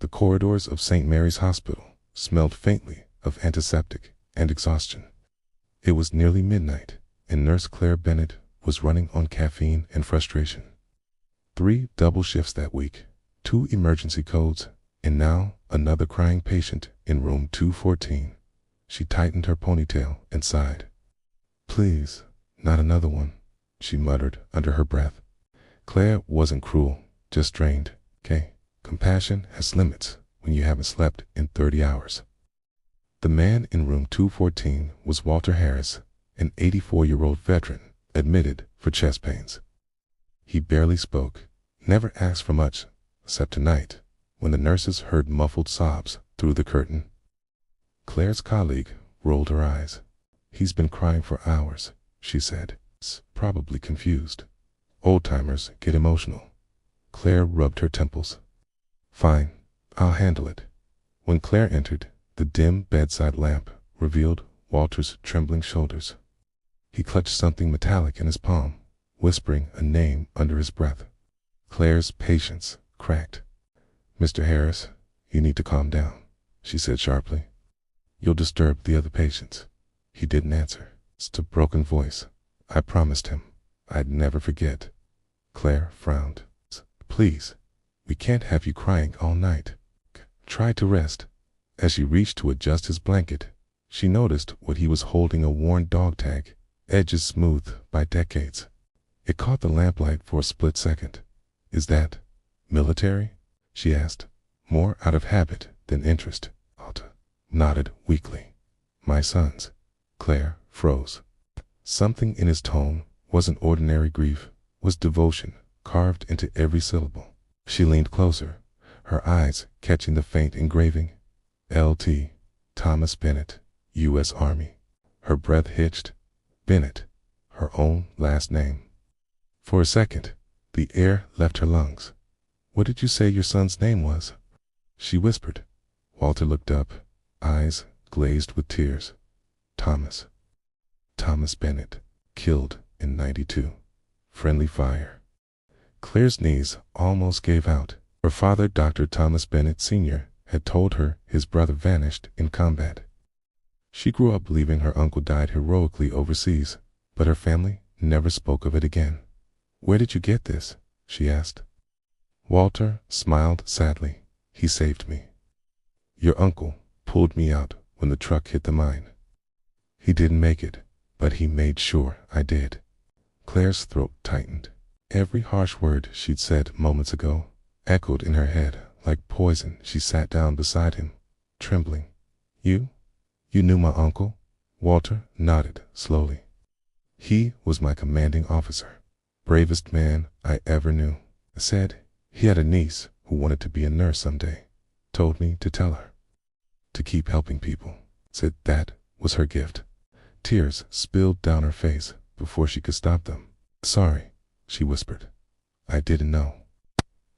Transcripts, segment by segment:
The corridors of St. Mary's Hospital smelled faintly of antiseptic and exhaustion. It was nearly midnight, and Nurse Claire Bennett was running on caffeine and frustration. 3 double shifts that week, 2 emergency codes, and now another crying patient in room 214. She tightened her ponytail and sighed. "Please, not another one," she muttered under her breath. Claire wasn't cruel, just drained, okay? Compassion has limits when you haven't slept in 30 hours. The man in room 214 was Walter Harris, an 84-year-old veteran, admitted for chest pains. He barely spoke, never asked for much, except tonight, when the nurses heard muffled sobs through the curtain. Claire's colleague rolled her eyes. "He's been crying for hours," she said, probably confused. "Old-timers get emotional." Claire rubbed her temples. "Fine, I'll handle it." When Claire entered, the dim bedside lamp revealed Walter's trembling shoulders. He clutched something metallic in his palm, whispering a name under his breath. Claire's patience cracked. "Mr. Harris, you need to calm down," she said sharply. "You'll disturb the other patients." He didn't answer. It's a broken voice. "I promised him I'd never forget." Claire frowned. "Please, we can't have you crying all night. Try to rest." As she reached to adjust his blanket, she noticed what he was holding, a worn dog tag, edges smoothed by decades. It caught the lamplight for a split second. "Is that military?" she asked, more out of habit than interest. Walter nodded weakly. "My son's." Claire froze. Something in his tone wasn't ordinary grief, was devotion carved into every syllable. She leaned closer, her eyes catching the faint engraving. L.T. Thomas Bennett, U.S. Army. Her breath hitched. Bennett, her own last name. For a second, the air left her lungs. "What did you say your son's name was?" she whispered. Walter looked up, eyes glazed with tears. "Thomas. Thomas Bennett, killed in '92. Friendly fire." Claire's knees almost gave out. Her father, Dr. Thomas Bennett Sr., had told her his brother vanished in combat. She grew up believing her uncle died heroically overseas, but her family never spoke of it again. "Where did you get this?" she asked. Walter smiled sadly. "He saved me. Your uncle pulled me out when the truck hit the mine. He didn't make it, but he made sure I did." Claire's throat tightened. Every harsh word she'd said moments ago echoed in her head like poison. She sat down beside him, trembling. You knew my uncle?" Walter nodded slowly. "He was my commanding officer, bravest man I ever knew. I said he had a niece who wanted to be a nurse someday. Told me to tell her to keep helping people. Said that was her gift." Tears spilled down her face before she could stop them. "Sorry," she whispered. "I didn't know."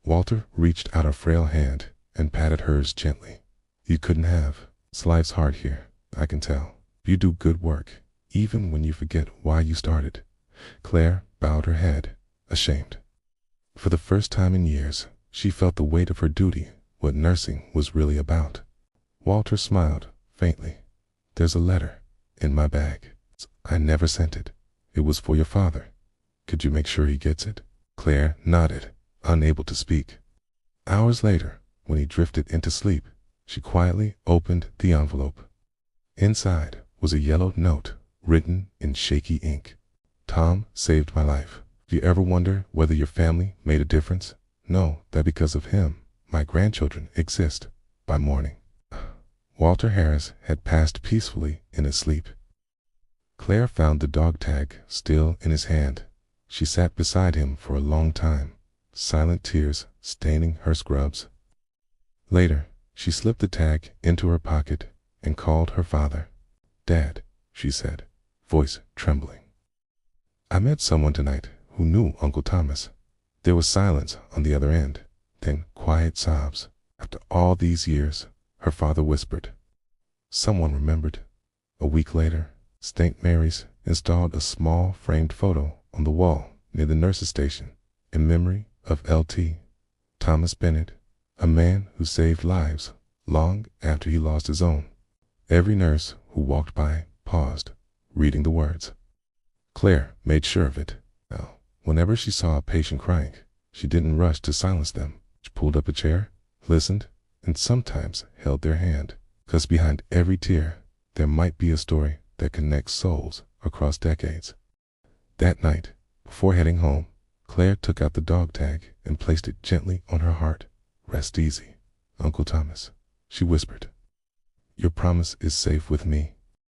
Walter reached out a frail hand and patted hers gently. "You couldn't have. It's life's hard here, I can tell. You do good work, even when you forget why you started." Claire bowed her head, ashamed. For the first time in years, she felt the weight of her duty, what nursing was really about. Walter smiled faintly. "There's a letter in my bag. I never sent it. It was for your father. Could you make sure he gets it?" Claire nodded, unable to speak. Hours later, when he drifted into sleep, she quietly opened the envelope. Inside was a yellowed note written in shaky ink. "Tom saved my life. Do you ever wonder whether your family made a difference? Know that because of him, my grandchildren exist by morning." Walter Harris had passed peacefully in his sleep. Claire found the dog tag still in his hand. She sat beside him for a long time, silent tears staining her scrubs. Later, she slipped the tag into her pocket and called her father. "Dad," she said, voice trembling. "I met someone tonight who knew Uncle Thomas." There was silence on the other end, then quiet sobs. "After all these years," her father whispered. Someone remembered. A week later, St. Mary's installed a small framed photo on the wall near the nurse's station in memory of L.T. Thomas Bennett, A man who saved lives long after he lost his own. Every nurse who walked by paused, reading the words. Claire made sure of it. Now, whenever she saw a patient crying, she didn't rush to silence them. She pulled up a chair, listened, and sometimes held their hand, because behind every tear, there might be a story that connects souls across decades. That night, before heading home, Claire took out the dog tag and placed it gently on her heart. Rest easy, Uncle Thomas, she whispered. Your promise is safe with me.